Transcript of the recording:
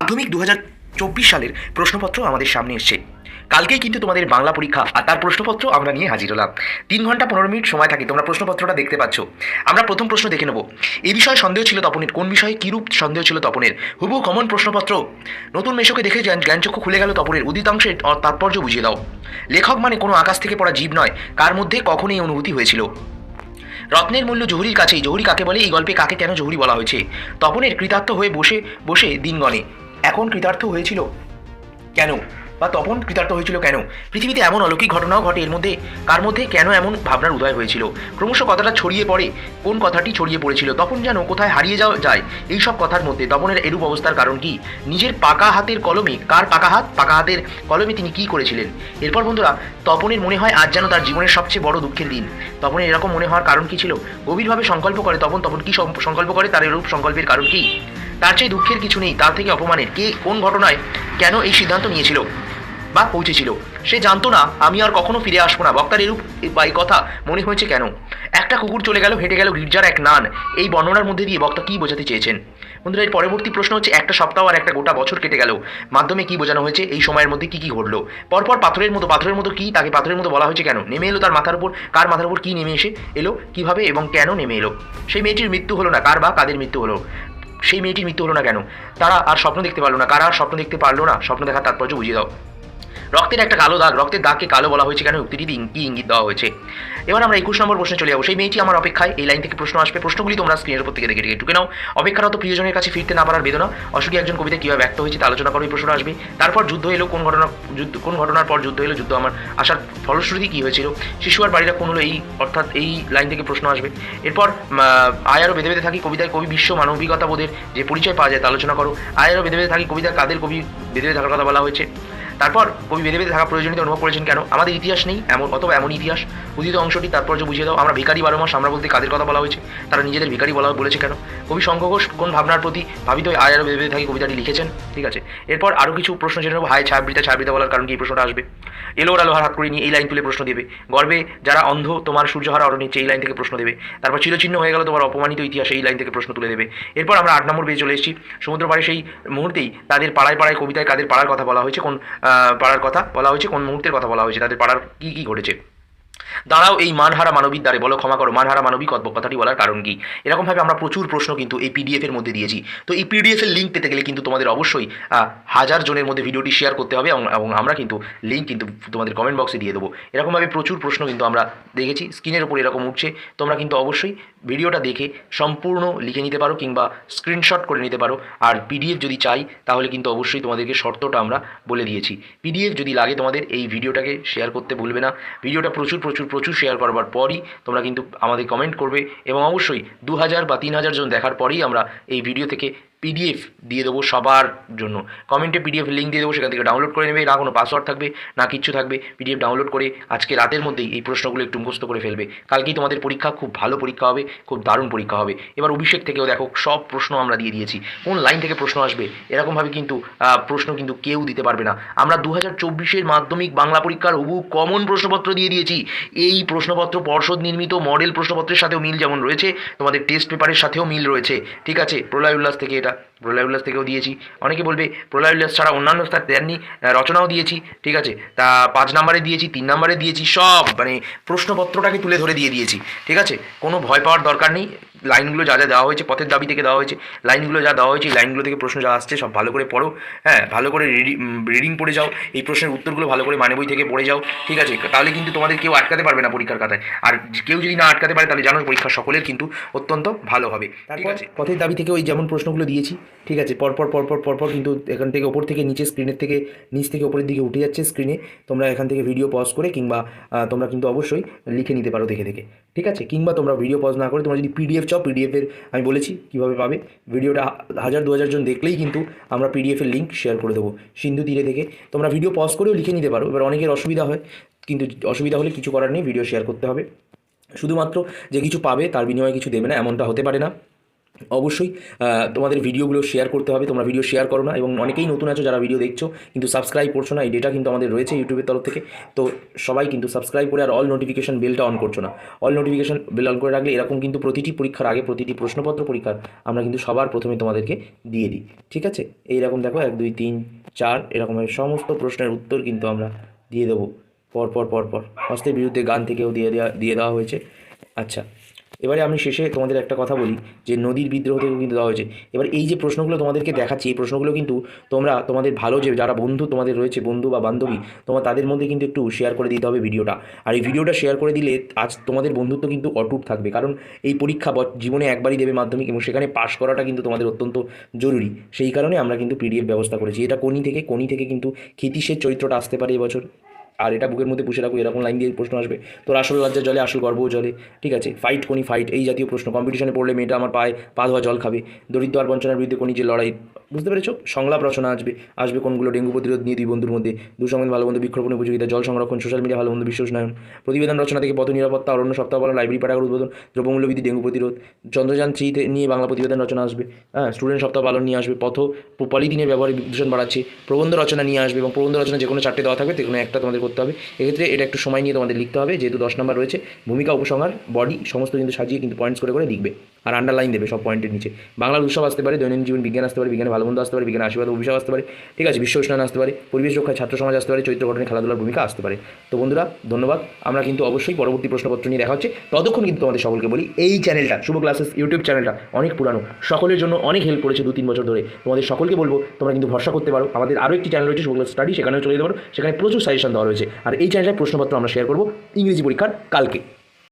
মাধ্যমিক 2024 সালের প্রশ্নপত্র আমাদের সামনে এসছে। কালকেই কিন্তু তোমাদের বাংলা পরীক্ষা, আর তার প্রশ্নপত্র আমরা নিয়ে হাজির হলাম। 3 ঘন্টা 15 মিনিট সময় থাকে, তোমরা প্রশ্নপত্রটা দেখতে পাচ্ছ। আমরা প্রথম প্রশ্ন দেখে নেব। এই বিষয়ে সন্দেহ ছিল তপনের, কোন বিষয়ে কিরূপ সন্দেহ ছিল তপনের? হুবহু কমন প্রশ্নপত্র। নতুন মেশোকে দেখে জ্ঞানচক্ষু খুলে গেল তপনের। উদিতাংশের তাৎপর্য বুঝিয়ে দাও। লেখক মানে কোনো আকাশ থেকে পড়া জীব নয়, কার মধ্যে কখন এই অনুভূতি হয়েছিল? রত্নের মূল্য জহুরির কাছেই। জহুরি কাকে বলে? এই গল্পে কাকে কেন জহুরি বলা হয়েছে? তপনের কৃতার্থ হয়ে বসে বসে দিন গণে। এখন কৃতার্থ হয়েছিল কেন, বা তপন কৃতার্থ হয়েছিল কেন? পৃথিবীতে এমন অলৌকিক ঘটনাও ঘটে, এর মধ্যে কার মধ্যে কেন এমন ভাবনার উদয় হয়েছিল? ক্রমশ কথাটা ছড়িয়ে পড়ে, কোন কথাটি ছড়িয়ে পড়েছিল? তপন যেন কোথায় হারিয়ে যাওয়া যায় এই সব কথার মধ্যে। তপনের এরূপ অবস্থার কারণ কি? নিজের পাকা হাতের কলমে, কার পাকা হাত? পাকা হাতের কলমে তিনি কি করেছিলেন? এরপর বন্ধুরা, তপনের মনে হয় আজ যেন তার জীবনের সবচেয়ে বড় দুঃখের দিন। তপনের এরকম মনে হওয়ার কারণ কি ছিল? গভীরভাবে সংকল্প করে তপন কি সংকল্প করে, তার এরূপ সংকল্পের কারণ কি? তার চেয়ে দুঃখের কিছু নেই, তার থেকে অপমানের। কে কোন ঘটনায় কেন এই সিদ্ধান্ত নিয়েছিল বা পৌঁছেছিল? সে জানতো না আমি আর কখনো ফিরে আসবো না। বক্তার এরূপ বা এই কথা মনে হয়েছে কেন? একটা কুকুর চলে গেল, হেঁটে গেল গির্জার এক নান। এই বর্ণনার মধ্যে দিয়ে বক্তা কী বোঝাতে চেয়েছেন? বন্ধুরা, এর পরবর্তী প্রশ্ন হচ্ছে, একটা সপ্তাহ আর একটা গোটা বছর কেটে গেল, মাধ্যমে কি বোঝানো হয়েছে? এই সময়ের মধ্যে কি কি ঘটলো? পরপর পাথরের মতো কি, তাকে পাথরের মতো বলা হয়েছে কেন? নেমে এলো তার মাথার উপর, কার মাথার উপর কি নেমে এসে এলো, কিভাবে এবং কেন নেমে এলো? সেই মেয়েটির মৃত্যু হলো না, কার বা কাদের মৃত্যু হলো? সেই মেয়েটির মৃত্যু হলো না কেন? তারা আর স্বপ্ন দেখতে পারলো না, কারা আর স্বপ্ন দেখতে পারলো না? স্বপ্ন দেখার তাৎপর্য বুঝিয়ে দাও। রক্তের একটা কালো দাগ, রক্তের দাগকে কালো বলা হয়েছে কেন? উক্তিটি কি ইঙ্গিত দেওয়া হয়েছে? এবার আমরা 21 নম্বর প্রশ্নে চলে যাবো। সেই মেয়েটি আমার অপেক্ষায়, এই লাইন থেকে প্রশ্ন আসবে। প্রশ্নগুলি তোমরা স্ক্রিনের উপর থেকে দেখে টুকে নাও। অপেক্ষারত প্রিয়জনের কাছে ফিরতে না পারার বেদনা অসুখী একজন কবিতা কীভাবে ব্যক্ত হয়েছে তা আলোচনা করো, এই প্রশ্ন আসবে। তারপর যুদ্ধ এলো, কোন ঘটনার পর যুদ্ধ এলো, যুদ্ধ আমার আসার ফলশ্রুতি কী হয়েছিল? শিশু আর বাড়িটা কোন হলো, এই অর্থাৎ এই লাইন থেকে প্রশ্ন আসবে। এরপর আয়ারও বেঁধে বেঁধে থাকি কবিতায় কবি বিশ্ব মানবিকতা বোধের যে পরিচয় পাওয়া যায় তা আলোচনা করো। আয়ারও বেঁধে বেঁধে থাকি কবিতার কাদের কবি বেঁধে বেঁধে থাকার কথা বলা হয়েছে? তারপর কবি বেঁধে বেঁধে থাকা প্রয়োজনীয়তা অনুভব করেছেন কেন? আমাদের ইতিহাস নেই অথবা এমন ইতিহাস। উদিত অংশটি তাৎপর্য বুঝিয়ে দাও। আমরা ভিখারি 12 মাস, আমরা বলতে কাদের কথা বলা হয়েছে? তারা নিজেদের ভিখারি বলেছে কেন? কবি শঙ্খ ঘোষ কোন ভাবনার প্রতি ভাবিত আয়ারও বেঁধে বেঁধে থাকি কবিতাটি লিখেছেন? ঠিক আছে, এরপর আরও কিছু প্রশ্ন জেনে নেব। হায় ছায়াবৃতা বলার কারণ কি, এই প্রশ্নটা আসবে। এলো ওরা লোহার হাত করে নিয়ে, এই লাইন তুলে প্রশ্ন দেবে। গর্বে যারা অন্ধ তোমার সূর্যহারা অরণ্যে, এই লাইন থেকে প্রশ্ন দেবে। তারপর চিরচিহ্ন হয়ে গেল তোমার অপমানিত ইতিহাস, এই লাইন থেকে প্রশ্ন তুলে দেবে। এরপর আমরা 8 নম্বর পেজে চলে এসেছি। সমুদ্র পাড়ে সেই মুহূর্তেই তাদের পাড়ায় কবিতায় কাদের পাড়ার কথা বলা হয়েছে? কোন পাড়ার কথা বলা হয়েছে? কোন মুহূর্তের কথা বলা হয়েছে? তাদের পাড়ার কি কি ঘটেছে? দাঁড়াও এই মানহারা মানবীর দ্বারে, বলো ক্ষমা করো মানহারা মানবিক কথাটি বলার কারণ কি? এরকমভাবে আমরা প্রচুর প্রশ্ন কিন্তু এই পিডিএফ এর মধ্যে দিয়েছি। তো এই পিডিএফ এর লিঙ্ক পেতে গেলে কিন্তু তোমাদের অবশ্যই 1000 জনের মধ্যে ভিডিওটি শেয়ার করতে হবে, এবং আমরা কিন্তু লিঙ্ক কিন্তু তোমাদের কমেন্ট বক্সে দিয়ে দেবো। এরকমভাবে প্রচুর প্রশ্ন কিন্তু আমরা দেখেছি, স্ক্রিনের উপর এরকম উঠছে। তোমরা কিন্তু অবশ্যই ভিডিওটা দেখে সম্পূর্ণ লিখে নিতে পারো কিংবা স্ক্রিনশট করে নিতে পারো। আর পিডিএফ যদি চাই তাহলে কিন্তু অবশ্যই তোমাদেরকে শর্তটা আমরা বলে দিয়েছি। পিডিএফ যদি লাগে তোমাদের, এই ভিডিওটাকে শেয়ার করতে ভুলবে না। ভিডিওটা প্রচুর শেয়ার করবার পরই তোমরা কিন্তু আমাদের কমেন্ট করবে, এবং অবশ্যই 2000 বা 3000 জন দেখার পরেই আমরা এই ভিডিও থেকে পিডিএফ দিয়ে দেবো সবার জন্য। কমেন্টে পিডিএফ লিঙ্ক দিয়ে দেবো, সেখান থেকে ডাউনলোড করে নেবে। না কোনো পাসওয়ার্ড থাকবে না কিচ্ছু থাকবে। পিডিএফ ডাউনলোড করে আজকে রাতের মধ্যেই এই প্রশ্নগুলো একটু মুখস্থ করে ফেলবে। কালকেই তোমাদের পরীক্ষা, খুব ভালো পরীক্ষা হবে, খুব দারুণ পরীক্ষা হবে। এবার অভিষেক থেকেও দেখো সব প্রশ্ন আমরা দিয়ে দিয়েছি। কোন লাইন থেকে প্রশ্ন আসবে এরকমভাবে কিন্তু প্রশ্ন কিন্তু কেউ দিতে পারবে না। আমরা 2024 মাধ্যমিক বাংলা পরীক্ষার হুবহু কমন প্রশ্নপত্র দিয়ে দিয়েছি। এই প্রশ্নপত্র পর্ষদ নির্মিত মডেল প্রশ্নপত্রের সাথেও মিল যেমন রয়েছে, তোমাদের টেস্ট পেপারের সাথেও মিল রয়েছে। ঠিক আছে, প্রলয় উল্লাস থেকে প্রলয় উল্লাস থেকেও দিয়েছি। অনেকে বলবে প্রলয় উল্লাস ছাড়া অন্যান্য স্থান দেননি, রচনাও দিয়েছি। ঠিক আছে, তা 5 নম্বরে দিয়েছি, 3 নম্বরে দিয়েছি, সব মানে প্রশ্নপত্রটাকে তুলে ধরে দিয়ে দিয়েছি। ঠিক আছে, কোনো ভয় পাওয়ার দরকার নেই। লাইনগুলো যা দেওয়া হয়েছে, পথের দাবি থেকে দেওয়া হয়েছে, লাইনগুলো যা দেওয়া হয়েছে, এই লাইনগুলো থেকে প্রশ্ন যা আসছে সব ভালো করে পড়ো। হ্যাঁ, ভালো করে রিডিং পড়ে যাও, এই প্রশ্নের উত্তরগুলো ভালো করে মানে বই থেকে পড়ে যাও। ঠিক আছে, তাহলে কিন্তু তোমাদের কেউ আটকাতে পারবে না পরীক্ষার খাতায়। আর কেউ যদি না আটকাতে পারে তাহলে জানো পরীক্ষা সকলের কিন্তু অত্যন্ত ভালো হবে। ঠিক আছে, পথের দাবি থেকে ওই যেমন প্রশ্নগুলো দিয়েছি, ঠিক আছে, পরপর কিন্তু এখান থেকে ওপর থেকে নিচে, স্ক্রিনের থেকে নিচ থেকে ওপরের দিকে উঠে যাচ্ছে স্ক্রিনে। তোমরা এখান থেকে ভিডিও পজ করে কিংবা তোমরা কিন্তু অবশ্যই লিখে নিতে পারো দেখে দেখে। ঠিক আছে, কিংবা তোমরা ভিডিও পজ না করে তোমরা যদি পিডিএফ চাও, পিডিএফের আমি বলেছি কীভাবে পাবে। ভিডিওটা 1000-2000 জন দেখলেই কিন্তু আমরা পিডিএফের লিঙ্ক শেয়ার করে দেবো সিন্ধু তীরে থেকে। তোমরা ভিডিও পজ করেও লিখে নিতে পারো। এবার অনেকের অসুবিধা হয়, কিন্তু অসুবিধা হলে কিছু করার নেই, ভিডিও শেয়ার করতে হবে। শুধুমাত্র যে কিছু পাবে তার বিনিময়ে কিছু দেবে না, এমনটা হতে পারে না। অবশ্যই তোমাদের ভিডিওগুলো শেয়ার করতে হবে। তোমরা ভিডিও শেয়ার করো না, এবং অনেকেই নতুন আছো যারা ভিডিও দেখছো কিন্তু সাবস্ক্রাইব করছো না। এই ডেটা কিন্তু আমাদের রয়েছে ইউটিউবের তরফ থেকে। তো সবাই কিন্তু সাবস্ক্রাইব করে আর অল নোটিফিকেশন বেলটা অন করছো না। অল নোটিফিকেশন বেল অন করে রাখলে এরকম কিন্তু প্রতিটি পরীক্ষার আগে, প্রতিটি প্রশ্নপত্র পরীক্ষার আমরা কিন্তু সবার প্রথমে তোমাদেরকে দিয়ে দিই। ঠিক আছে, এইরকম দেখো 1 2 3 4 এরকমের সমস্ত প্রশ্নের উত্তর কিন্তু আমরা দিয়ে দেবো পরপর পরপর। হস্তের বিরুদ্ধে গান থেকেও দিয়ে দেওয়া হয়েছে। আচ্ছা, এবারে আমি শেষে তোমাদের একটা কথা বলি যে নদীর বিদ্রোহ থেকেও কিন্তু দেওয়া হয়েছে। এবার এই যে প্রশ্নগুলো তোমাদেরকে দেখাচ্ছি, এই প্রশ্নগুলো কিন্তু তোমরা তোমাদের ভালো যে যারা বন্ধু তোমাদের রয়েছে, বন্ধু বা বান্ধবী, তোমার তাদের মধ্যে কিন্তু একটু শেয়ার করে দিতে হবে ভিডিওটা। আর এই ভিডিওটা শেয়ার করে দিলে আজ তোমাদের বন্ধুত্ব কিন্তু অটুট থাকবে, কারণ এই পরীক্ষা জীবনে একবারই দেবে মাধ্যমিক, এবং সেখানে পাশ করাটা কিন্তু তোমাদের অত্যন্ত জরুরি। সেই কারণে আমরা কিন্তু পিডিএফ ব্যবস্থা করেছি। এটা কোনি থেকে কিন্তু ক্ষিতীশের চরিত্রটা আসতে পারে এবছর। আর এটা বুকের মধ্যে পুষে রাখো, এরকম লাইন দিয়ে প্রশ্ন আসবে। তোর আসল লজ্জা জলে আসল গর্বও জলে। ঠিক আছে, ফাইট কোনি ফাইট, এই জাতীয় প্রশ্ন। কম্পিটিশনে পড়লে মেয়েটা আমার পায়ে পা ধোয়া জল খাবে। দরিদ্র আর বঞ্চনার বিরুদ্ধে কোনি যে লড়াই, বুঝতে পেরেছো? সংলাপ রচনা আসবে কোনগুলো? ডেঙ্গু প্রতিরোধ নিয়ে দুই বন্ধুর মধ্যে, দুঃসংবাদ ভালো বন্ধু, বৃক্ষরোপণ উপযোগিতা, জল সংরক্ষণ, সোশ্যাল মিডিয়া ভালো বন্ধু, বিশ্ব উষ্ণায়ন, প্রতিবেদন রচনা থেকে পথ নিরাপত্তা, অরণ্য সপ্তাহ পালন, লাইব্রেরি পাঠাগার উদ্বোধন, দ্রব্যমূল্যবৃদ্ধি, ডেঙ্গু প্রতিরোধ, চন্দ্রযান 3 নিয়ে বাংলা প্রতিবেদন রচনা আসবে। হ্যাঁ, স্টুডেন্ট সপ্তাহ পালন নিয়ে আসবে, পলিথিনের ব্যবহার দূষণ বাড়াচ্ছে, প্রবন্ধ রচনা নিয়ে আসবে, এবং প্রবন্ধ রচনা যে কোনো 4টে দেওয়া থাকবে, যে কোনো একটা তোমাদের করতে হবে। এক্ষেত্রে এটা একটু সময় নিয়ে তোমাদের লিখতে হবে, যেহেতু 10 নম্বর রয়েছে। ভূমিকা, উপসংহার, বডি সমস্ত কিন্তু সাজিয়ে কিন্তু পয়েন্টস করে লিখবে, আর আন্ডারলাইন দেবে সব পয়েন্টের নিচে। বাংলার উৎসব আসতে পারে, দৈনন্দিন জীবন বিজ্ঞান আসতে পারে, বিজ্ঞানে ভালো মন্দ আসতে পারে, বিজ্ঞানে আশীর্বাদ অভিশাপ আসতে পারে। ঠিক আছে, বিশ্ব উষ্ণায়ন আসতে পারে, পরিবেশ রক্ষায় ছাত্র সমাজ আসতে পারে, চরিত্র গঠনে খেলাধুলার ভূমিকা আসতে পারে। তো বন্ধুরা, ধন্যবাদ। আমরা কিন্তু অবশ্যই পরবর্তী প্রশ্নপত্র নিয়ে দেখা হচ্ছে। ততক্ষণ কিন্তু তোমাদের সকলকে বলি, এই চ্যানেলটা, শুভ ক্লাসেস ইউটিউব চ্যানেলটা অনেক পুরানো, সকলের জন্য অনেক হেল্প করেছে 2-3 বছর ধরে। তোমাদের সকলকে বলবো তোমরা কিন্তু ভরসা করতে পারো। আমাদের আরও একটি চ্যানেল রয়েছে শুভ ক্লাস স্টাডি, সেখানেও চলে যেতে পারো। সেখানে প্রচুর সাজেশন দেওয়া রয়েছে। আর এই চ্যানেলের প্রশ্নপত্র আমরা শেয়ার করবো ইংরেজি পরীক্ষার কালকে।